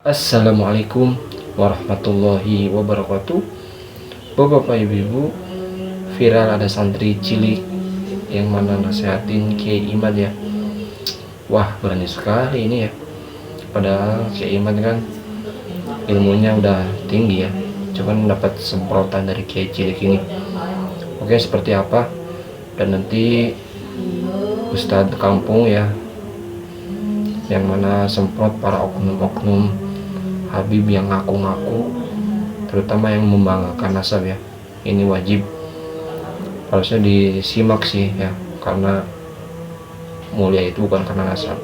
Assalamualaikum warahmatullahi wabarakatuh. Bapak ibu-ibu, viral ada santri cilik yang mana nasihatin Kiai Iman ya. Wah, berani sekali ini ya. Padahal Kiai Iman kan ilmunya udah tinggi ya, cuman dapat semprotan dari Kiai cilik ini. Oke, seperti apa? Dan nanti Ustadz kampung ya, yang mana semprot para oknum-oknum Habib yang ngaku-ngaku, terutama yang membanggakan nasab ya. Ini wajib harusnya disimak sih ya, karena mulia itu bukan karena nasab.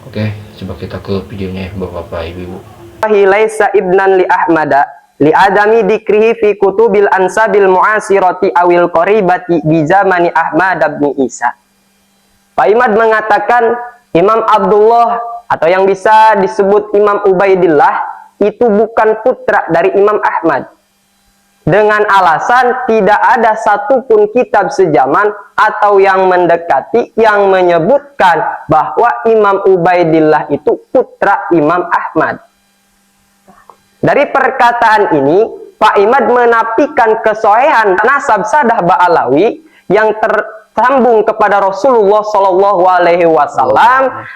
Oke, coba kita ke videonya ya bapak-bapak ibu-ibu. Laisa ibnan li Ahmada li adami dikrihi fi kutubil ansabil muasirati awil qaribati bi zamani Ahmad bin Isa. Pak Imad mengatakan Imam Abdullah atau yang bisa disebut Imam Ubaidillah itu bukan putra dari Imam Ahmad, dengan alasan tidak ada satupun kitab sejaman atau yang mendekati yang menyebutkan bahwa Imam Ubaidillah itu putra Imam Ahmad. Dari perkataan ini, Pak Imad menafikan kesohihan nasab Sadah Ba'alawi yang tersambung kepada Rasulullah Shallallahu Alaihi Wasallam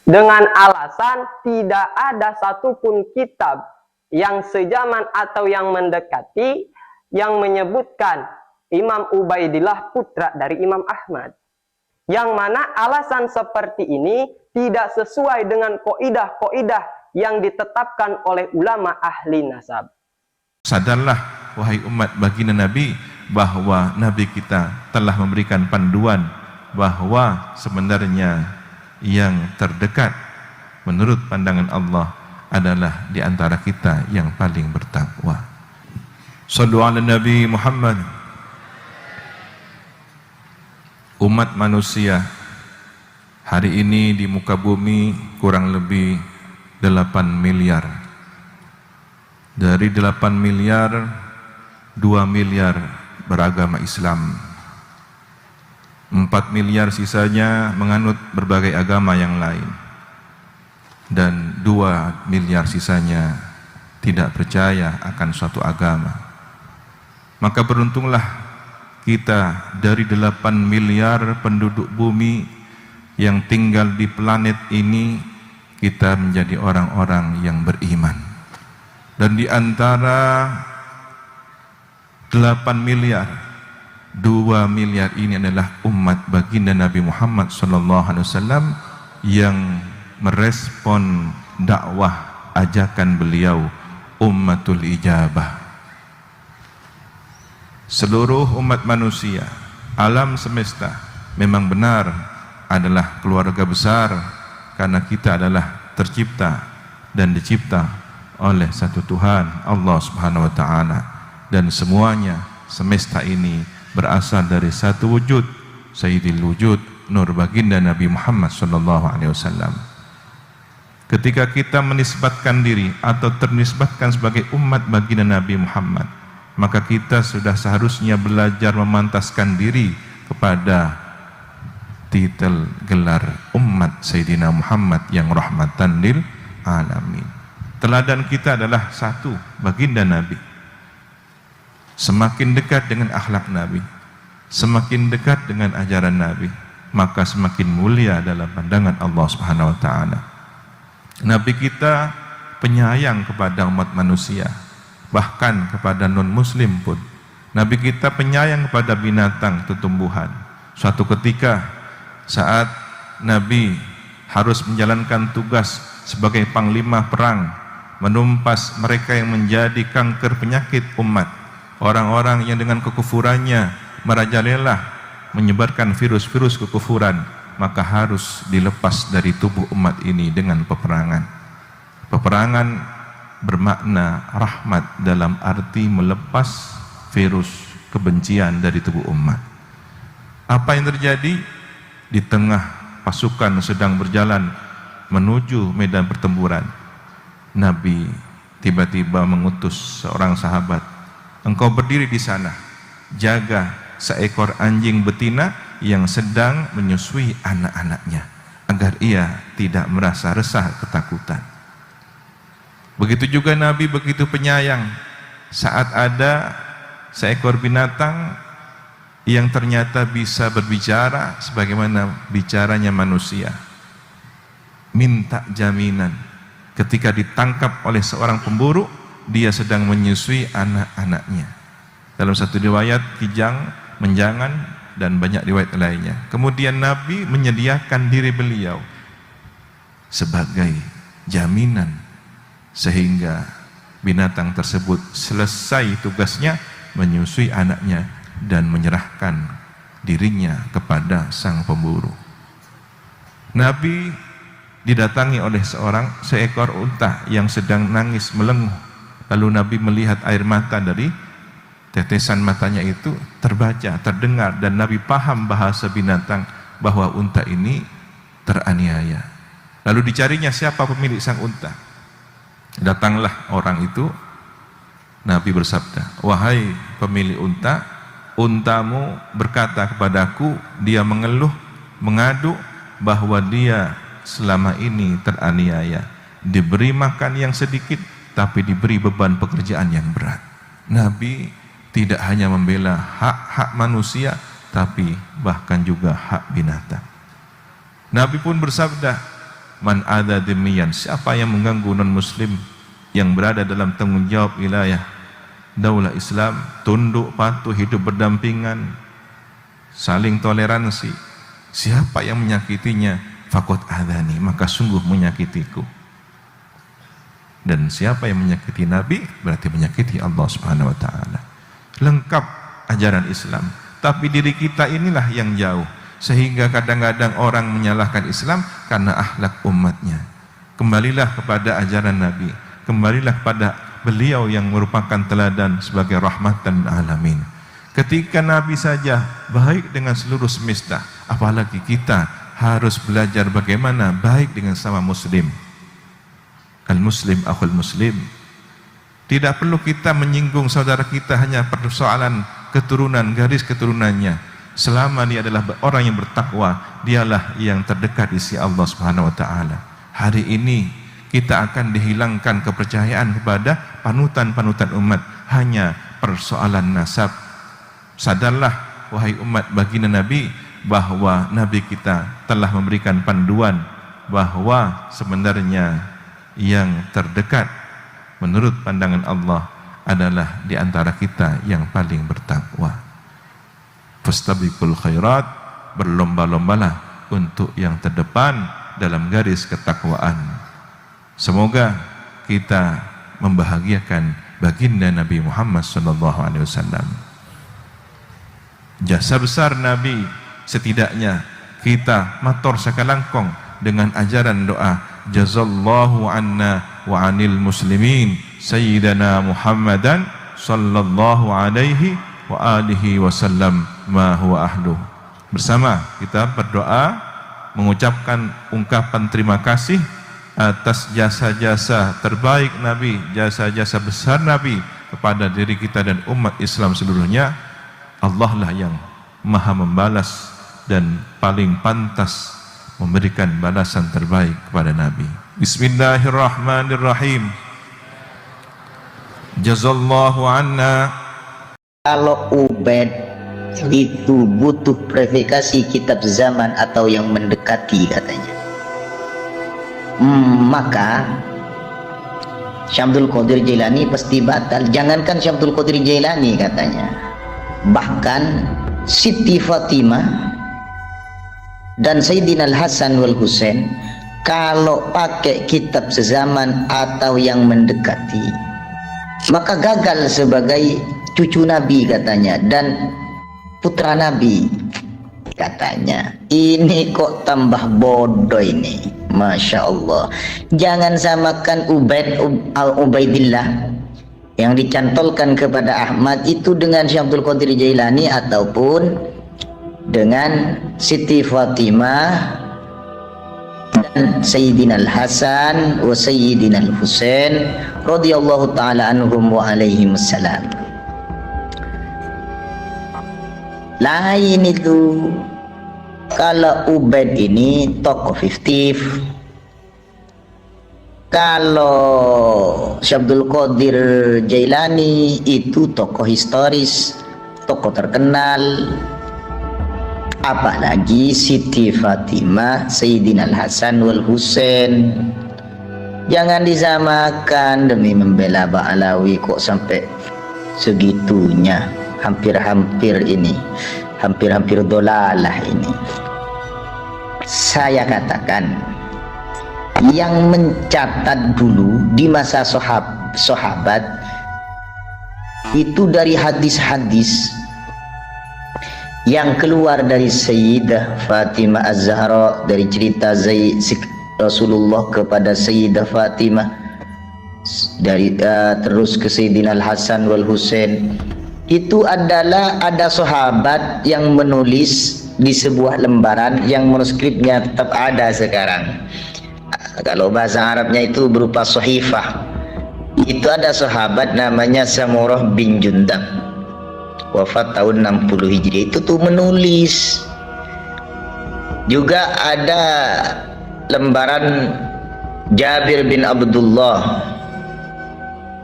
dengan alasan tidak ada satupun kitab yang sejaman atau yang mendekati yang menyebutkan Imam Ubaidillah putra dari Imam Ahmad. Yang mana alasan seperti ini tidak sesuai dengan kaidah-kaidah yang ditetapkan oleh ulama ahli nasab. Sadarlah wahai umat baginda Nabi bahwa Nabi kita telah memberikan panduan bahwa sebenarnya yang terdekat menurut pandangan Allah adalah di antara kita yang paling bertakwa. Shallu ala Nabi Muhammad. Umat manusia hari ini di muka bumi kurang lebih 8 miliar. Dari 8 miliar, 2 miliar beragama Islam. 4 miliar sisanya menganut berbagai agama yang lain. Dan 2 miliar sisanya tidak percaya akan suatu agama. Maka beruntunglah kita dari 8 miliar penduduk bumi yang tinggal di planet ini, kita menjadi orang-orang yang beriman. Dan di antara 8 miliar, 2 miliar ini adalah umat baginda Nabi Muhammad SAW yang merespon dakwah ajakan beliau ummatul ijabah. Seluruh umat manusia, alam semesta memang benar adalah keluarga besar, karena kita adalah tercipta dan dicipta oleh satu Tuhan, Allah Subhanahu wa taala, dan semuanya semesta ini berasal dari satu wujud, Sayyidil Wujud, Nur Baginda Nabi Muhammad SAW. Ketika kita menisbatkan diri atau ternisbatkan sebagai umat baginda Nabi Muhammad, maka kita sudah seharusnya belajar memantaskan diri kepada titel gelar umat Sayyidina Muhammad yang rahmatan lil alamin. Teladan kita adalah satu, baginda Nabi. Semakin dekat dengan akhlak Nabi, semakin dekat dengan ajaran Nabi, maka semakin mulia dalam pandangan Allah Subhanahu wa taala. Nabi kita penyayang kepada umat manusia, bahkan kepada non-muslim pun. Nabi kita penyayang kepada binatang, tumbuhan. Suatu ketika saat Nabi harus menjalankan tugas sebagai panglima perang, menumpas mereka yang menjadi kanker penyakit umat, orang-orang yang dengan kekufurannya merajalela menyebarkan virus-virus kekufuran, maka harus dilepas dari tubuh umat ini dengan peperangan. Peperangan bermakna rahmat dalam arti melepas virus kebencian dari tubuh umat. Apa yang terjadi? Di tengah pasukan sedang berjalan menuju medan pertempuran, Nabi tiba-tiba mengutus seorang sahabat, engkau berdiri di sana, jaga seekor anjing betina yang sedang menyusui anak-anaknya, agar ia tidak merasa resah ketakutan. Begitu juga Nabi begitu penyayang saat ada seekor binatang yang ternyata bisa berbicara sebagaimana bicaranya manusia. Minta jaminan ketika ditangkap oleh seorang pemburu, dia sedang menyusui anak-anaknya. Dalam satu riwayat kijang, menjangan, dan banyak riwayat lainnya. Kemudian Nabi menyediakan diri beliau sebagai jaminan sehingga binatang tersebut selesai tugasnya menyusui anaknya dan menyerahkan dirinya kepada sang pemburu. Nabi didatangi oleh seekor unta yang sedang nangis melenguh. Lalu Nabi melihat air mata dari tetesan matanya itu terbaca, terdengar, dan Nabi paham bahasa binatang bahwa unta ini teraniaya. Lalu dicarinya siapa pemilik sang unta. Datanglah orang itu. Nabi bersabda, wahai pemilik unta, untamu berkata kepadaku, dia mengeluh, mengadu bahwa dia selama ini teraniaya, diberi makan yang sedikit tapi diberi beban pekerjaan yang berat. Nabi tidak hanya membela hak-hak manusia tapi bahkan juga hak binatang. Nabi pun bersabda, man ada demian, siapa yang mengganggu non muslim yang berada dalam tanggung jawab wilayah daulah Islam, tunduk patuh, hidup berdampingan, saling toleransi, siapa yang menyakitinya faqad adani, maka sungguh menyakitiku. Dan siapa yang menyakiti Nabi berarti menyakiti Allah Subhanahu wa taala. Lengkap ajaran Islam, tapi diri kita inilah yang jauh, sehingga kadang-kadang orang menyalahkan Islam karena akhlak umatnya. Kembalilah kepada ajaran Nabi, kembalilah kepada beliau yang merupakan teladan sebagai rahmatan alamin. Ketika Nabi saja baik dengan seluruh semesta, apalagi kita harus belajar bagaimana baik dengan sama muslim. Al-muslim akhul muslim. Tidak perlu kita menyinggung saudara kita hanya persoalan keturunan, garis keturunannya. Selama dia adalah orang yang bertakwa, dialah yang terdekat di sisi Allah Subhanahu wa taala. Hari ini kita akan dihilangkan kepercayaan kepada panutan-panutan umat hanya persoalan nasab. Sadarlah wahai umat baginda Nabi bahwa Nabi kita telah memberikan panduan bahwa sebenarnya yang terdekat menurut pandangan Allah adalah di antara kita yang paling bertakwa. Fastabiqul khairat, berlomba-lombalah untuk yang terdepan dalam garis ketakwaan. Semoga kita membahagiakan baginda Nabi Muhammad SAW. Jasa besar Nabi, setidaknya kita matur sakalangkong dengan ajaran doa, jazallahu anna wa anil muslimin sayyidana Muhammadan sallallahu alaihi wa alihi wasallam ma huwa ahlu. Bersama kita berdoa mengucapkan ungkapan terima kasih atas jasa-jasa terbaik Nabi, jasa-jasa besar Nabi kepada diri kita dan umat Islam seluruhnya. Allah lah yang maha membalas dan paling pantas memberikan balasan terbaik kepada Nabi. Bismillahirrahmanirrahim. Jazallahu anna. Kalau Ubaid itu butuh verifikasi kitab zaman atau yang mendekati katanya, maka Syamsul Qadir Jailani pasti batal. Jangankan Syamsul Qadir Jailani katanya, bahkan Siti Fatimah dan Sayyidina Al-Hasan wal Husain kalau pakai kitab sezaman atau yang mendekati maka gagal sebagai cucu Nabi katanya dan putra Nabi katanya. Ini kok tambah bodoh ini, Masya Allah. Jangan samakan Ubaidillah yang dicantolkan kepada Ahmad itu dengan Syamsul Qadir Jailani ataupun dengan Siti Fatimah dan Sayyidina Al-Hasan wa Sayyidina Al-Husain radhiyallahu ta'ala anhum wa alaihimussalam. Lain itu kalau Ubaid ini tokoh fiktif, Kalau Syekh Abdul Qadir Jailani itu tokoh historis, tokoh terkenal, apalagi Siti Fatimah, Sayyidina Al-Hasan wal Husain. Jangan disamakan demi membela Ba'alawi kok sampai segitunya. Hampir-hampir ini, hampir-hampir dolalah ini. Saya katakan, yang mencatat dulu di masa sahabat itu dari hadis-hadis yang keluar dari Sayyidah Fatimah Az-Zahra, dari cerita Rasulullah kepada Sayyidah Fatimah, dari terus ke Sayyidina Al-Hasan wal Husain. Itu adalah ada sahabat yang menulis di sebuah lembaran yang manuskripnya tetap ada sekarang. Kalau bahasa Arabnya itu berupa sahifah. Itu ada sahabat namanya Samurah bin Jundab, wafat tahun 60 Hijriah. Itu tuh menulis. Juga ada lembaran Jabir bin Abdullah,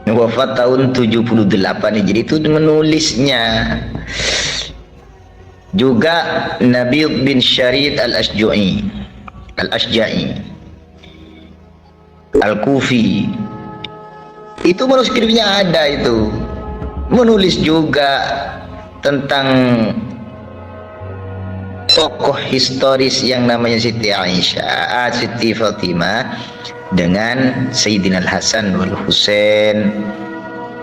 wafat tahun 78 Hijriah. Itu menulisnya. Juga Nabi bin Syarid Al-Ashja'i Al-Kufi, itu manuskripnya ada, itu menulis juga tentang tokoh historis yang namanya Siti Aisyah, Siti Fatimah dengan Sayyidina Al-Hasan wal Husain.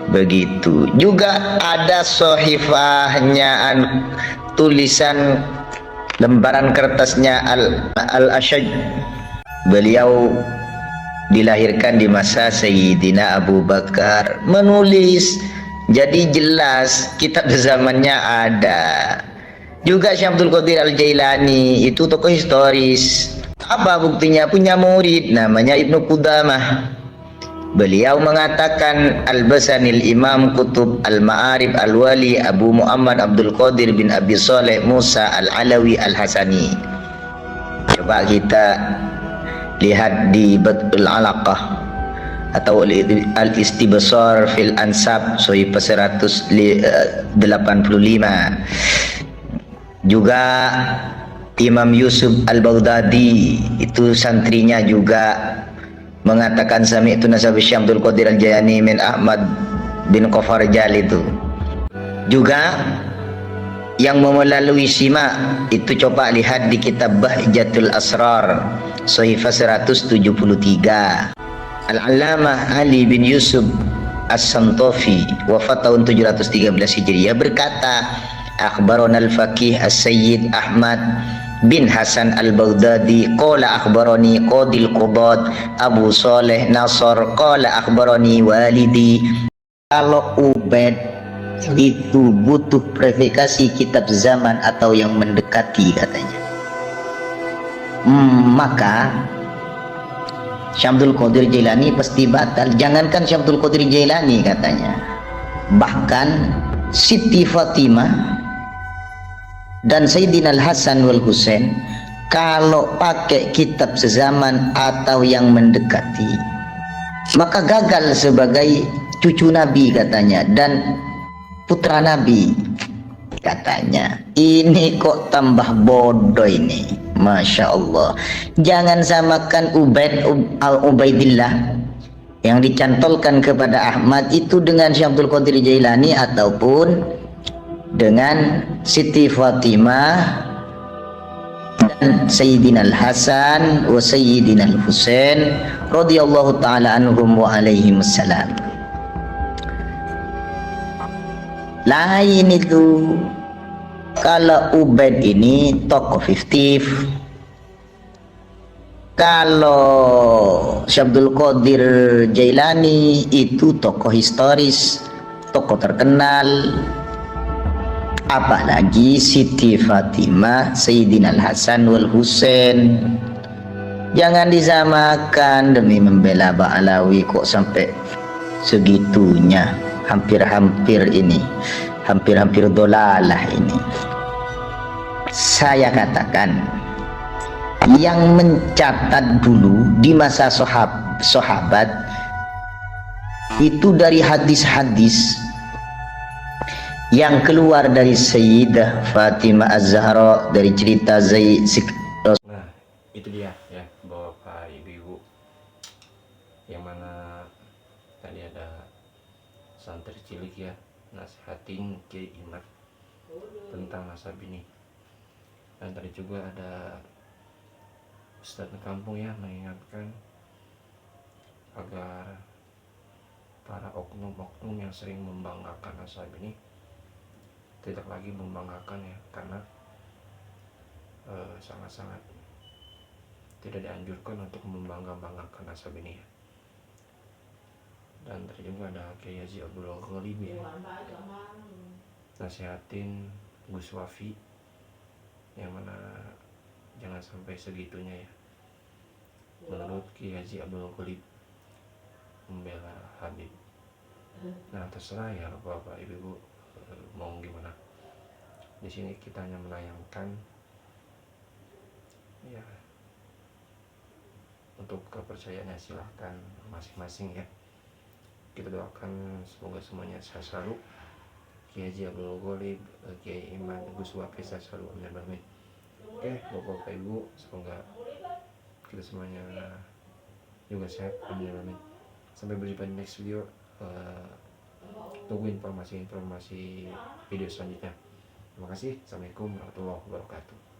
Begitu juga ada sahifahnya, tulisan lembaran kertasnya Al-Ashaj. Beliau dilahirkan di masa Sayyidina Abu Bakar, menulis. Jadi jelas kitab zamannya ada. Juga Syekh Abdul Qadir Al-Jailani itu tokoh historis. Apa buktinya? Punya murid namanya Ibnu Qudamah. Beliau mengatakan, Al-Basanil Imam Kutub Al-Ma'arib Al-Wali Abu Muhammad Abdul Qadir bin Abi Saleh Musa Al-Alawi Al-Hasani. Coba kita lihat di Badul Alaqah atau Al-Istibsar fil Ansab Sahifah 185. Juga Imam Yusuf Al-Baghdadi, itu santrinya juga mengatakan sami'tu nasab Syekh Abdul Qadir Al-Jailani min Ahmad bin Qafarjal. Itu juga yang melalui simak itu coba lihat di kitab Bahjatul Asrar Sahifah 173. Al-Allamah Ali bin Yusuf As-Santofi, wafat tahun 713 Hijriah, berkata, akhbarana al-faqih as-sayyid Ahmad bin Hasan al-Baghdadi qala akhbarani qadil qudat Abu Saleh Nasr qala akhbarani walidi. Kalau Ubaid itu butuh verifikasi kitab zaman atau yang mendekati katanya, maka Syekh Abdul Qadir Jailani pasti batal. Jangankan Syekh Abdul Qadir Jailani katanya, bahkan Siti Fatimah dan Sayyidina Al-Hasan wal Husain kalau pakai kitab sezaman atau yang mendekati, maka gagal sebagai cucu Nabi katanya dan putra Nabi katanya. Ini kok tambah bodoh ini, Masya Allah. Jangan samakan Ubaidillah yang dicantolkan kepada Ahmad itu dengan Syekh Abdul Qadir Jailani ataupun dengan Siti Fatimah dan Sayyidina Al-Hasan wa Sayyidina Al-Husain radhiyallahu ta'ala anhum wa alaihimussalam. Lain itu. Kalau Ubaid ini tokoh fiktif, kalau Syekh Abdul Qadir Jailani itu tokoh historis, tokoh terkenal, apalagi Siti Fatimah, Sayyidina Al-Hasan wal Husain. Jangan disamakan demi membela Ba'alawi kok sampai segitunya. Hampir-hampir ini, hampir-hampir dolalah ini. Saya katakan, yang mencatat dulu di masa sahabat itu dari hadis-hadis yang keluar dari Sayyidah Fatimah Az-Zahra, dari cerita Nah, itu dia ya Bapak Ibu, yang mana tadi ada santri cilik ya nasihatin Kiai Imad tentang nasab ini. Dan tadi juga ada Ustadz kampung ya mengingatkan agar para oknum-oknum yang sering membanggakan nasab ini tidak lagi membanggakan ya, karena sangat-sangat tidak dianjurkan untuk membanggakan nasab ini ya. Dan tadi juga ada Kiai Haji Abdul Ghalib ya nasihatin Gus Wafi, yang mana jangan sampai segitunya ya. Menurut Kiai Haji Abdul Ghalib membela Habib. Nah, terserah ya Bapak Ibu mau gimana. Di sini kita hanya menayangkan ya, untuk kepercayaannya silahkan masing-masing ya. Kita doakan semoga semuanya sehat selalu. Kiai Haji Abdul Ghalib, Kiai Imad, Gus Wafi sehat selalu, amin. Oke, Bapak Ibu, semoga kita semuanya juga sehat, amin. Sampai berjumpa di next video. Tunggu informasi-informasi video selanjutnya. Terima kasih. Assalamualaikum warahmatullahi wabarakatuh.